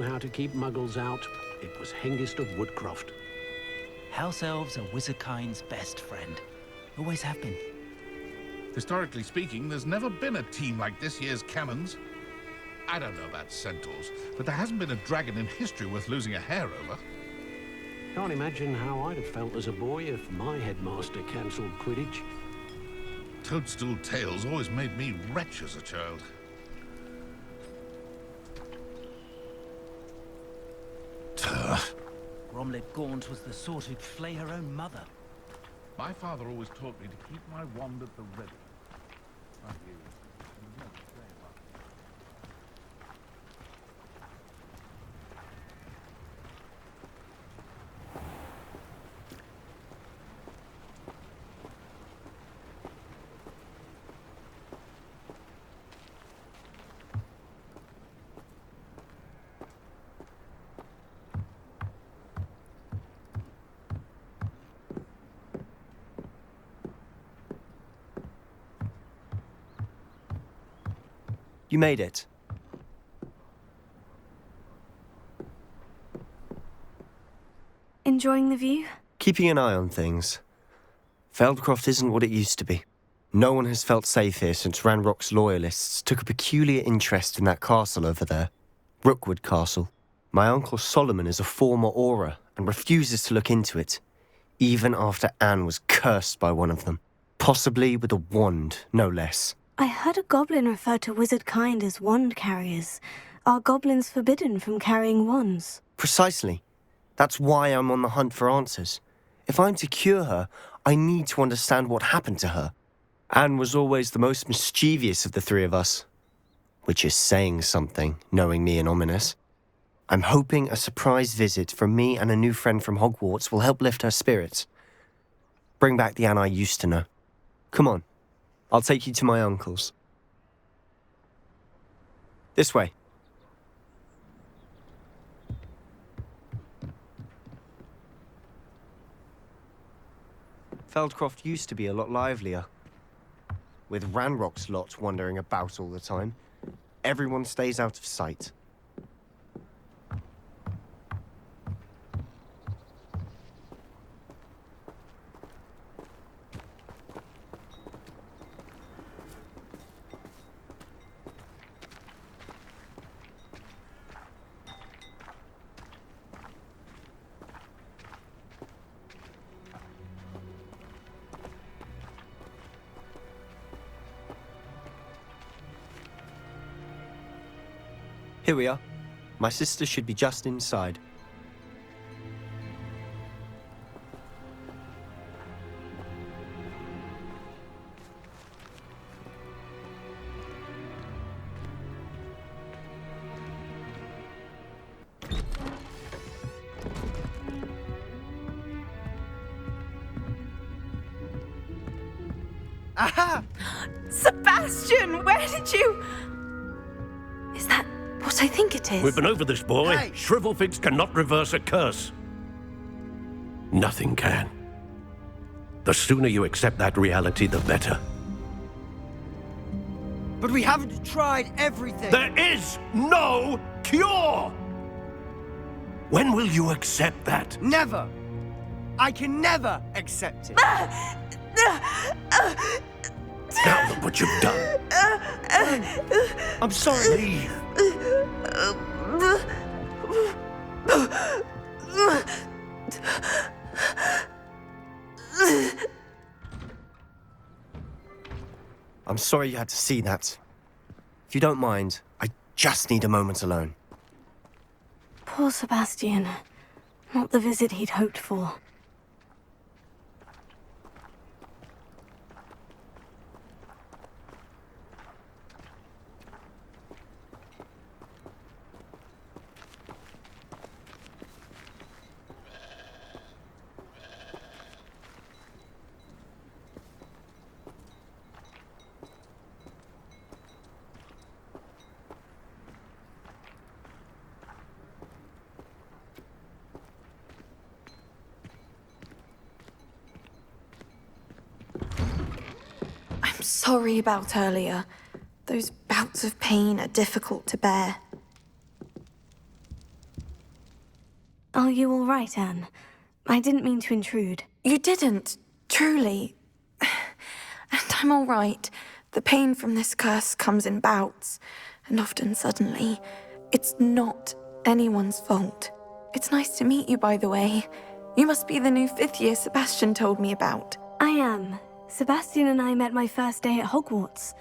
How to keep muggles out, it was Hengist of Woodcroft. House elves are wizardkind's best friend. Always have been. Historically speaking, there's never been a team like this year's cannons. I don't know about centaurs, but there hasn't been a dragon in history worth losing a hair over. Can't imagine how I'd have felt as a boy if my headmaster cancelled Quidditch. Toadstool tales always made me wretch as a child. Turf. Bromlett Gaunt was the sort who'd flay her own mother. My father always taught me to keep my wand at the ready. Thank you. You made it. Enjoying the view? Keeping an eye on things. Feldcroft isn't what it used to be. No one has felt safe here since Ranrok's Loyalists took a peculiar interest in that castle over there. Rookwood Castle. My uncle Solomon is a former Auror and refuses to look into it, even after Anne was cursed by one of them. Possibly with a wand, no less. I heard a goblin refer to wizardkind as wand carriers. Are goblins forbidden from carrying wands? Precisely. That's why I'm on the hunt for answers. If I'm to cure her, I need to understand what happened to her. Anne was always the most mischievous of the three of us. Which is saying something, knowing me and Ominous. I'm hoping a surprise visit from me and a new friend from Hogwarts will help lift her spirits. Bring back the Anne I used to know. Come on. I'll take you to my uncle's. This way. Feldcroft used to be a lot livelier. With Ranrok's lot wandering about all the time, everyone stays out of sight. Here we are. My sister should be just inside. Aha! Sebastian, where did you... Is that what I think it is? We've been over this, boy. Hey. Shrivelfigs cannot reverse a curse. Nothing can. The sooner you accept that reality, the better. But we haven't tried everything. There is no cure! When will you accept that? Never. I can never accept it. Now look what you've done. I'm sorry. Leave. I'm sorry you had to see that. If you don't mind, I just need a moment alone. Poor Sebastian. Not the visit he'd hoped for. Sorry about earlier. Those bouts of pain are difficult to bear. Are you all right, Anne? I didn't mean to intrude. You didn't, truly. And I'm all right. The pain from this curse comes in bouts, and often suddenly. It's not anyone's fault. It's nice to meet you, by the way. You must be the new 5th year Sebastian told me about. I am. Sebastian and I met my first day at Hogwarts,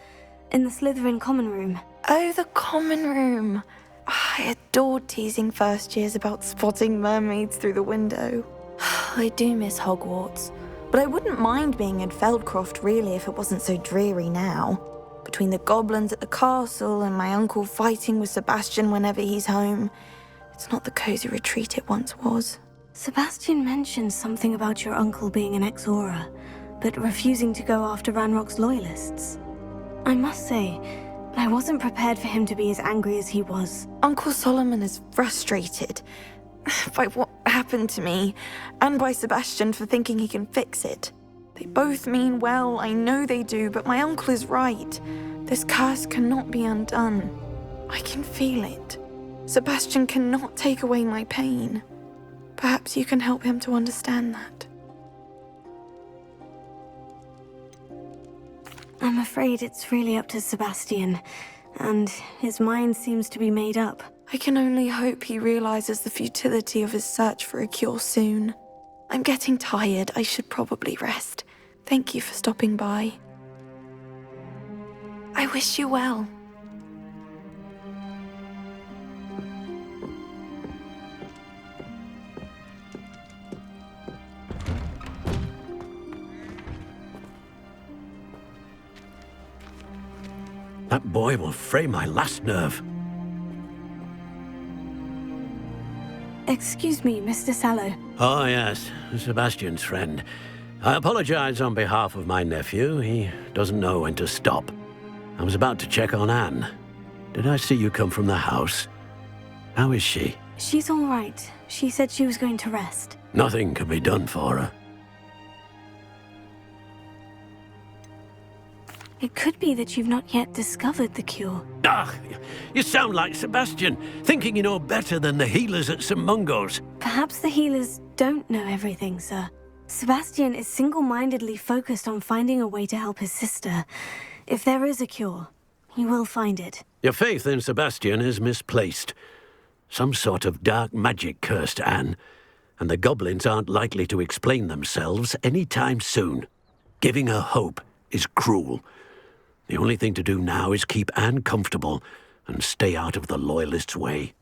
in the Slytherin common room. Oh, the common room. I adored teasing first years about spotting mermaids through the window. I do miss Hogwarts, but I wouldn't mind being in Feldcroft really if it wasn't so dreary now. Between the goblins at the castle and my uncle fighting with Sebastian whenever he's home, it's not the cozy retreat it once was. Sebastian mentioned something about your uncle being an ex-Auror, but refusing to go after Ranrok's Loyalists. I must say, I wasn't prepared for him to be as angry as he was. Uncle Solomon is frustrated by what happened to me, and by Sebastian for thinking he can fix it. They both mean well, I know they do, but my uncle is right. This curse cannot be undone. I can feel it. Sebastian cannot take away my pain. Perhaps you can help him to understand that. I'm afraid it's really up to Sebastian, and his mind seems to be made up. I can only hope he realizes the futility of his search for a cure soon. I'm getting tired. I should probably rest. Thank you for stopping by. I wish you well. That boy will fray my last nerve. Excuse me, Mr. Sallow. Oh, yes, Sebastian's friend. I apologize on behalf of my nephew. He doesn't know when to stop. I was about to check on Anne. Did I see you come from the house? How is she? She's all right. She said she was going to rest. Nothing can be done for her. It could be that you've not yet discovered the cure. Ah, you sound like Sebastian, thinking you know better than the healers at St. Mungo's. Perhaps the healers don't know everything, sir. Sebastian is single-mindedly focused on finding a way to help his sister. If there is a cure, he will find it. Your faith in Sebastian is misplaced. Some sort of dark magic cursed Anne, and the goblins aren't likely to explain themselves any time soon. Giving her hope is cruel. The only thing to do now is keep Anne comfortable and stay out of the Loyalists' way.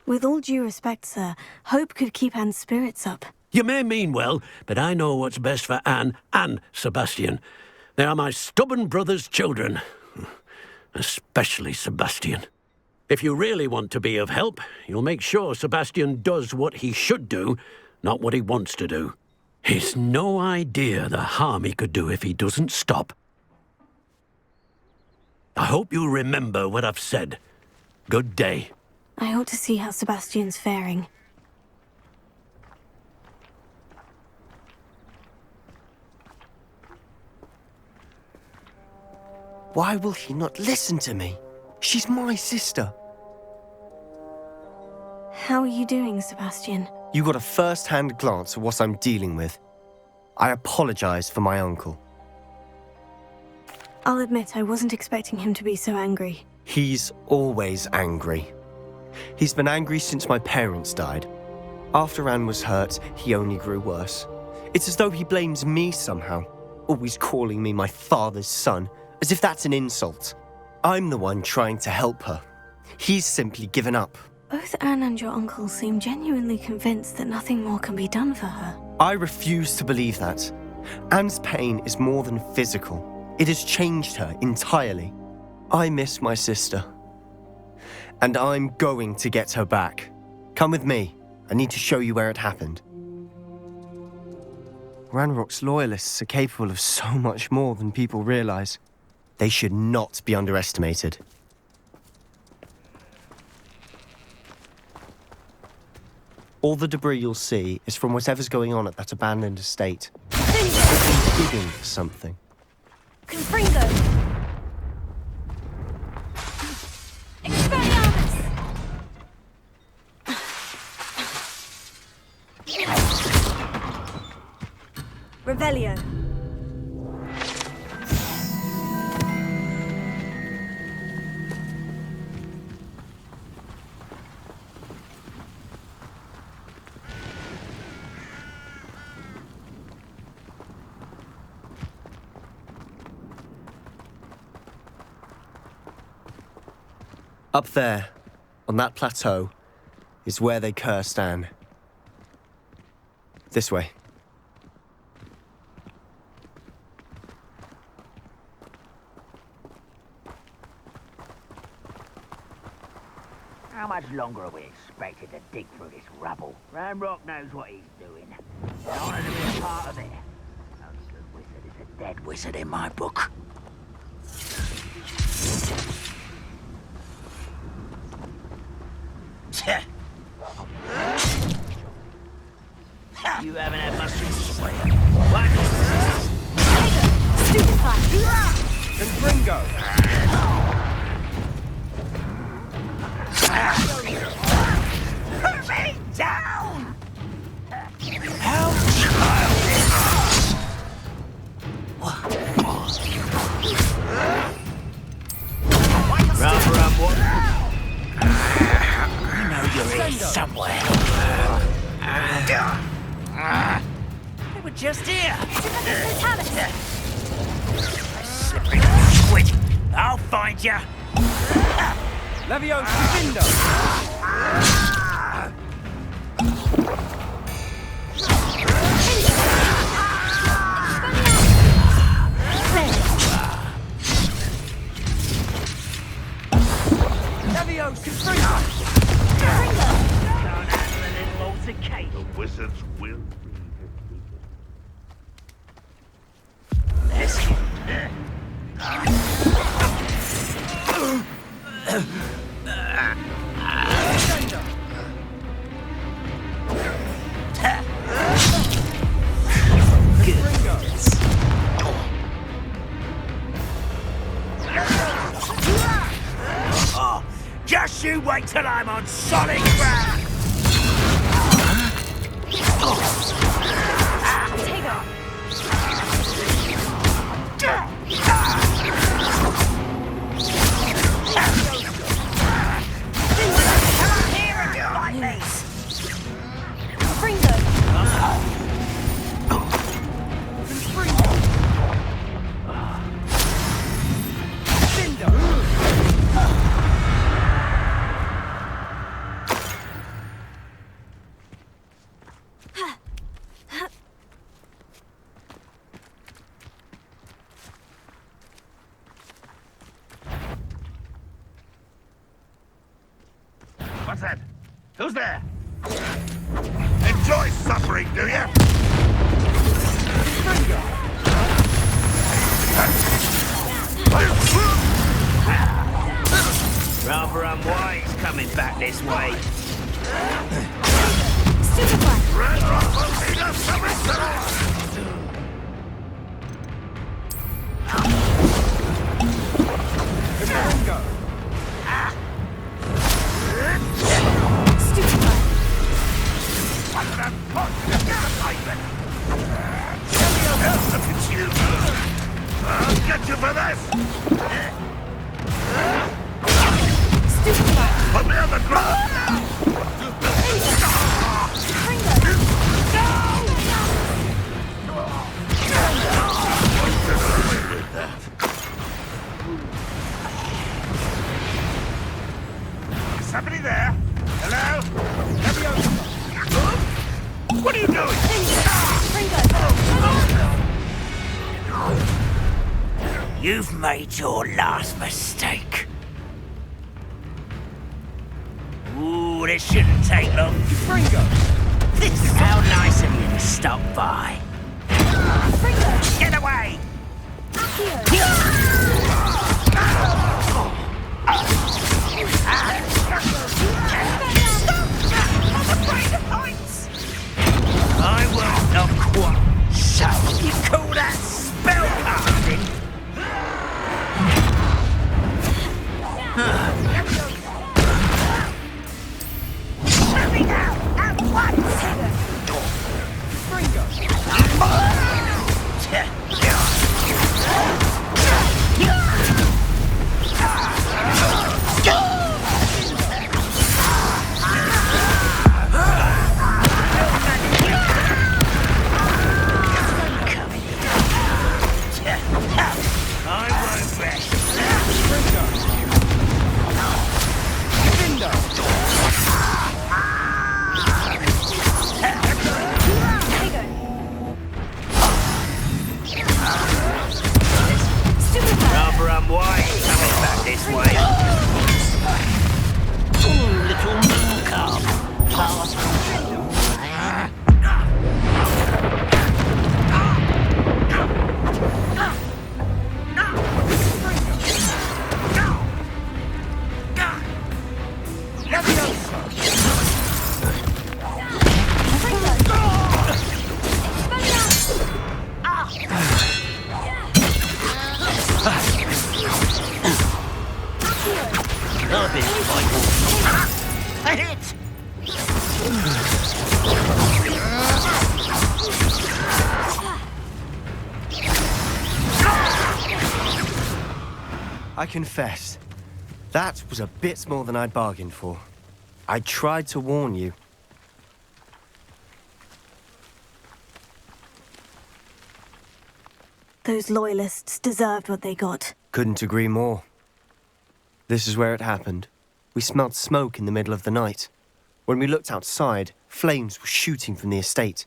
With all due respect, sir, hope could keep Anne's spirits up. You may mean well, but I know what's best for Anne and Sebastian. They are my stubborn brother's children. Especially Sebastian. If you really want to be of help, you'll make sure Sebastian does what he should do, not what he wants to do. He's no idea the harm he could do if he doesn't stop. I hope you'll remember what I've said. Good day. I ought to see how Sebastian's faring. Why will he not listen to me? She's my sister. How are you doing, Sebastian? You got a first-hand glance at what I'm dealing with. I apologize for my uncle. I'll admit I wasn't expecting him to be so angry. He's always angry. He's been angry since my parents died. After Anne was hurt, he only grew worse. It's as though he blames me somehow, always calling me my father's son, as if that's an insult. I'm the one trying to help her. He's simply given up. Both Anne and your uncle seem genuinely convinced that nothing more can be done for her. I refuse to believe that. Anne's pain is more than physical. It has changed her entirely. I miss my sister. And I'm going to get her back. Come with me. I need to show you where it happened. Ranrok's Loyalists are capable of so much more than people realize. They should not be underestimated. All the debris you'll see is from whatever's going on at that abandoned estate. It's digging for something. Confringo! Expelliarmus! Revelio. Up there, on that plateau, is where they cursed Anne. This way. How much longer are we expected to dig through this rubble? Ranrok knows what he's doing. I wanted to be a part of it. A good wizard is a dead wizard in my book. You haven't had much to swear. What? And Ringo! Put me down! How childish! Rather what? You know you're here somewhere. They were just here. Slippery squid. I'll find you. Levio's Divindo! Levio's Confringo! Don't handle a little altercation. The wizards will. Let's get Just you wait till I'm on solid ground! What's that? Who's there? Enjoy suffering, do you? Rather unwise coming back this way. Ranrok will lead us to victory! Ringo! What's that punch? Look at you! I'll get you for this! Put me on the ground! Is somebody there? Hello? What are you doing? You've made your last mistake. Ooh, this shouldn't take long. Ringo! How nice of you to stop by. Get away! I will not quite. So you call that spell casting? Let me down at once! Ringo! A hit! I confess, that was a bit more than I'd bargained for. I tried to warn you. Those Loyalists deserved what they got. Couldn't agree more. This is where it happened. We smelled smoke in the middle of the night. When we looked outside, flames were shooting from the estate.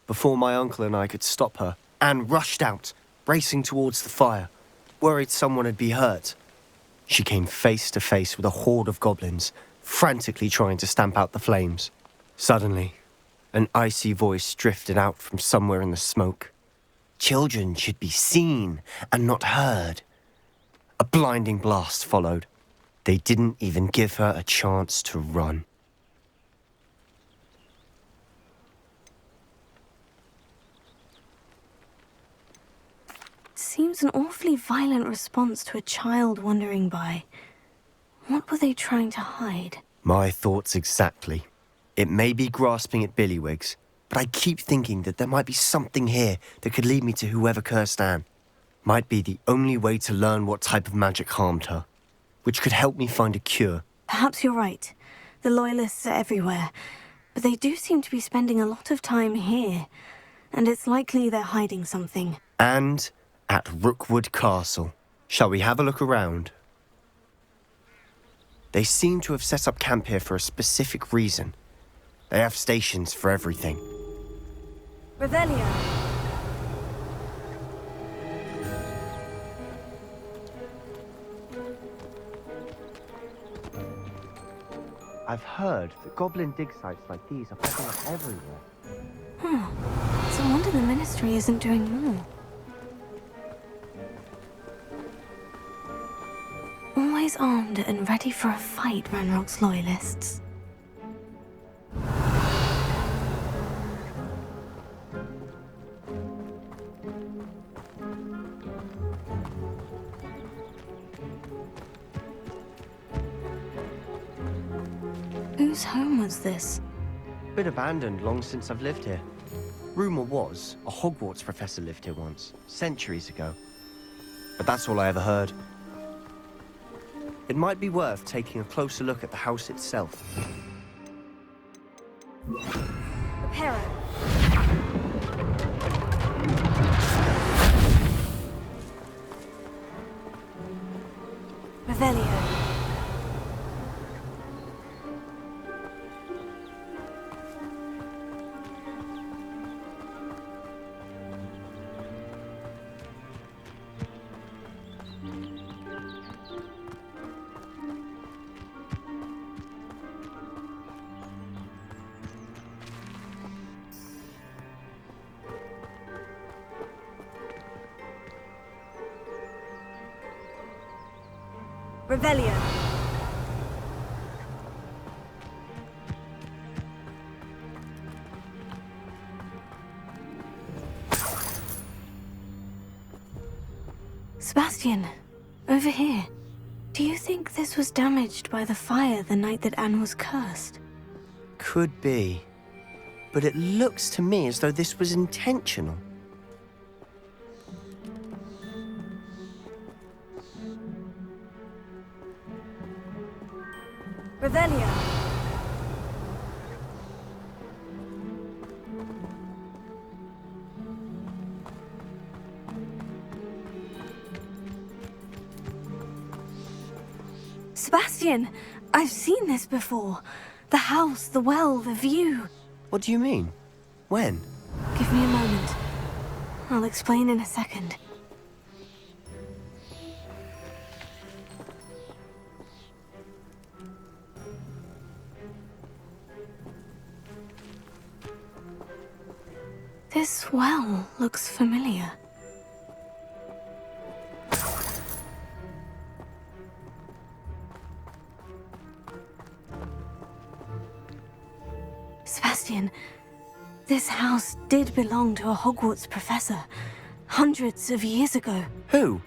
Before my uncle and I could stop her, Anne rushed out, racing towards the fire, worried someone had been hurt. She came face to face with a horde of goblins, frantically trying to stamp out the flames. Suddenly, an icy voice drifted out from somewhere in the smoke. Children should be seen and not heard. A blinding blast followed. They didn't even give her a chance to run. Seems an awfully violent response to a child wandering by. What were they trying to hide? My thoughts exactly. It may be grasping at billywhigs, but I keep thinking that there might be something here that could lead me to whoever cursed Anne. Might be the only way to learn what type of magic harmed her, which could help me find a cure. Perhaps you're right. The Loyalists are everywhere, but they do seem to be spending a lot of time here, and it's likely they're hiding something. And at Rookwood Castle. Shall we have a look around? They seem to have set up camp here for a specific reason. They have stations for everything. Revelio. I've heard that goblin dig sites like these are popping up everywhere. It's a wonder the Ministry isn't doing more. Always armed and ready for a fight, Ranrok's Loyalists. Whose home was this? Been abandoned long since I've lived here. Rumor was a Hogwarts professor lived here once, centuries ago. But that's all I ever heard. It might be worth taking a closer look at the house itself. Hera. Revelio. Revelio. Sebastian, over here. Do you think this was damaged by the fire the night that Anne was cursed? Could be. But it looks to me as though this was intentional. Revelio. Sebastian, I've seen this before. The house, the well, the view. What do you mean? When? Give me a moment. I'll explain in a second. This well looks familiar. Sebastian, this house did belong to a Hogwarts professor, hundreds of years ago. Who?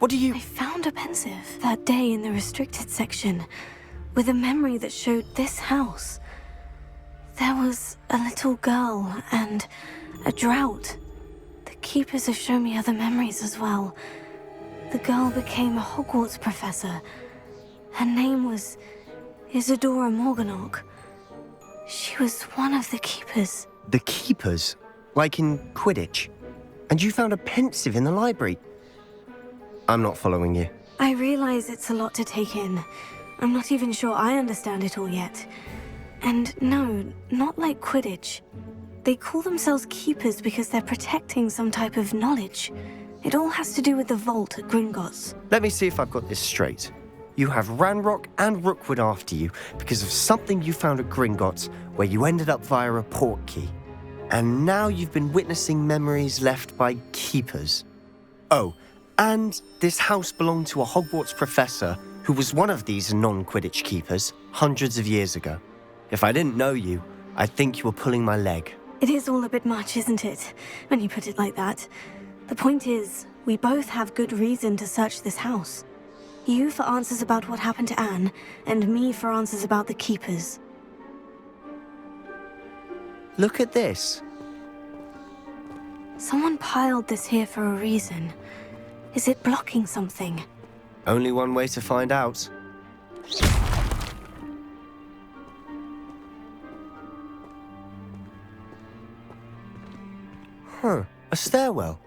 What do you... I found a pensive that day in the restricted section with a memory that showed this house. There was a little girl and a drought. The keepers have shown me other memories as well. The girl became a Hogwarts professor. Her name was Isadora Morganach. She was one of the keepers. The keepers? Like in Quidditch? And you found a pensive in the library? I'm not following you. I realize it's a lot to take in. I'm not even sure I understand it all yet. And no, not like Quidditch. They call themselves keepers because they're protecting some type of knowledge. It all has to do with the vault at Gringotts. Let me see if I've got this straight. You have Ranrok and Rookwood after you because of something you found at Gringotts where you ended up via a port key. And now you've been witnessing memories left by keepers. Oh, and this house belonged to a Hogwarts professor who was one of these non-Quidditch keepers hundreds of years ago. If I didn't know you, I'd think you were pulling my leg. It is all a bit much, isn't it, when you put it like that? The point is, we both have good reason to search this house. You for answers about what happened to Anne, and me for answers about the keepers. Look at this. Someone piled this here for a reason. Is it blocking something? Only one way to find out. Huh, a stairwell.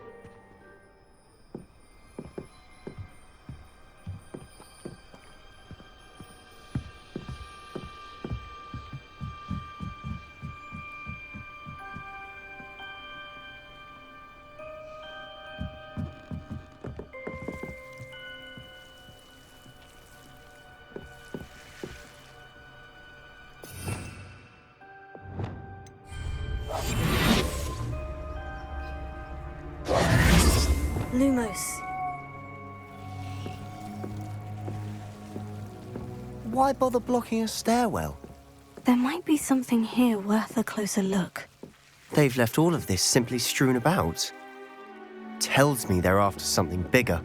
Lumos. Why bother blocking a stairwell? There might be something here worth a closer look. They've left all of this simply strewn about. Tells me they're after something bigger.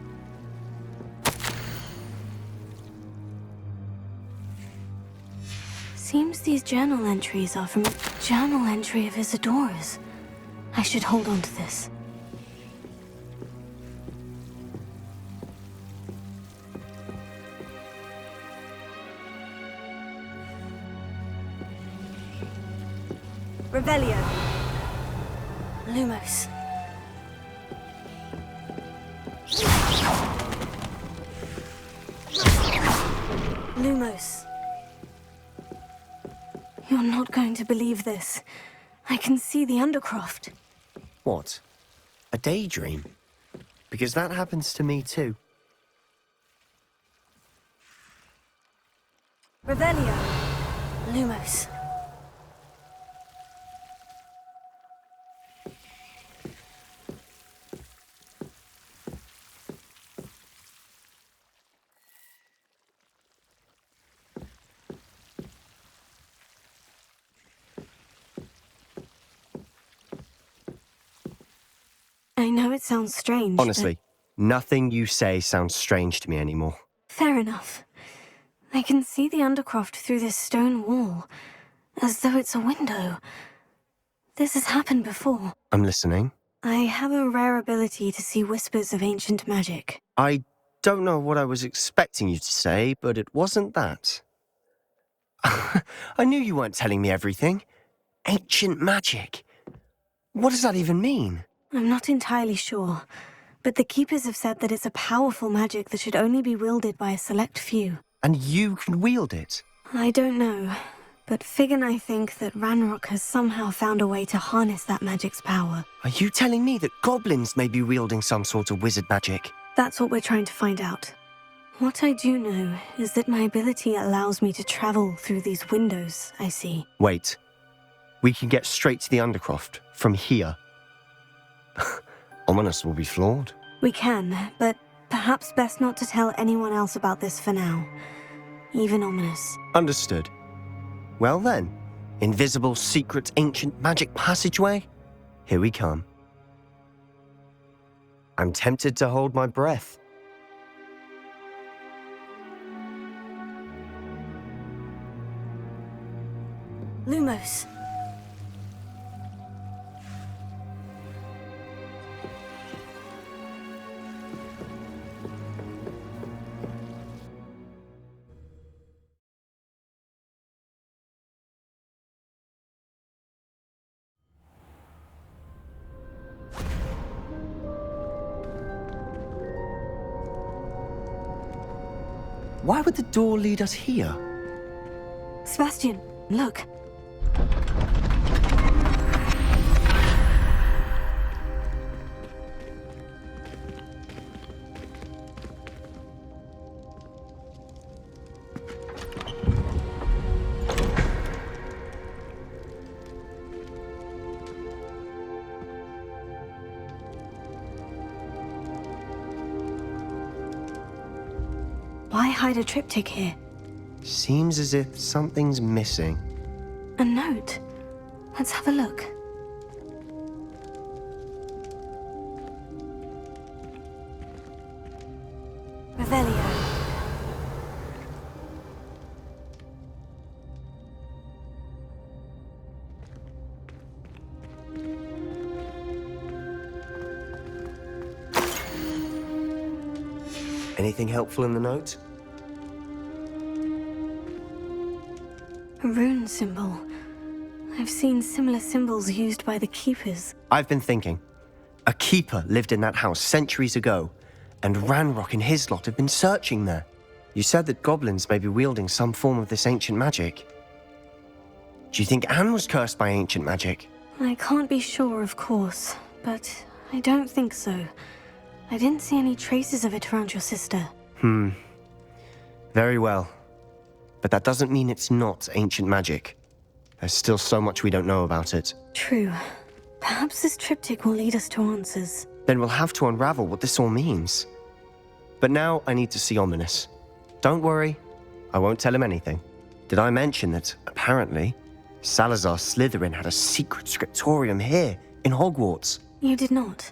Seems these journal entries are from a journal entry of Isadora's. I should hold on to this. Revelio. Lumos. Lumos. You're not going to believe this. I can see the Undercroft. What? A daydream? Because that happens to me too. Revelio. Lumos. I know it sounds strange. Honestly, nothing you say sounds strange to me anymore. Fair enough. I can see the Undercroft through this stone wall, as though it's a window. This has happened before. I'm listening. I have a rare ability to see whispers of ancient magic. I don't know what I was expecting you to say, but it wasn't that. I knew you weren't telling me everything. Ancient magic. What does that even mean? I'm not entirely sure, but the Keepers have said that it's a powerful magic that should only be wielded by a select few. And you can wield it? I don't know, but Fig and I think that Ranrok has somehow found a way to harness that magic's power. Are you telling me that goblins may be wielding some sort of wizard magic? That's what we're trying to find out. What I do know is that my ability allows me to travel through these windows I see. Wait. We can get straight to the Undercroft from here. Ominous will be flawed. We can, but perhaps best not to tell anyone else about this for now. Even Ominous. Understood. Well then, invisible, secret, ancient magic passageway? Here we come. I'm tempted to hold my breath. Lumos. Why would the door lead us here? Sebastian, look. Why hide a triptych here? Seems as if something's missing. A note. Let's have a look. Revelio. Anything helpful in the note? A rune symbol. I've seen similar symbols used by the Keepers. I've been thinking. A keeper lived in that house centuries ago, and Ranrok and his lot have been searching there. You said that goblins may be wielding some form of this ancient magic. Do you think Anne was cursed by ancient magic? I can't be sure, of course, but I don't think so. I didn't see any traces of it around your sister. Very well. But that doesn't mean it's not ancient magic. There's still so much we don't know about it. True. Perhaps this triptych will lead us to answers. Then we'll have to unravel what this all means. But now I need to see Ominous. Don't worry, I won't tell him anything. Did I mention that, apparently, Salazar Slytherin had a secret scriptorium here, in Hogwarts? You did not.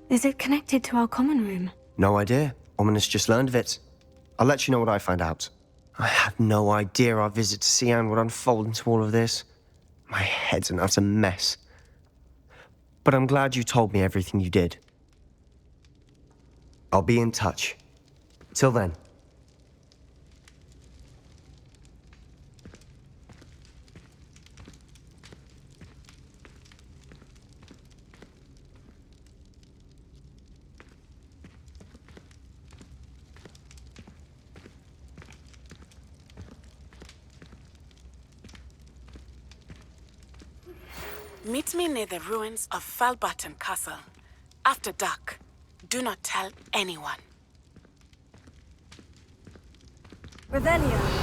Is it connected to our common room? No idea. Ominous just learned of it. I'll let you know what I find out. I had no idea our visit to Cian would unfold into all of this. My head's an utter mess. But I'm glad you told me everything you did. I'll be in touch. Till then. Meet me near the ruins of Falbaton Castle. After dark. Do not tell anyone. Revelio.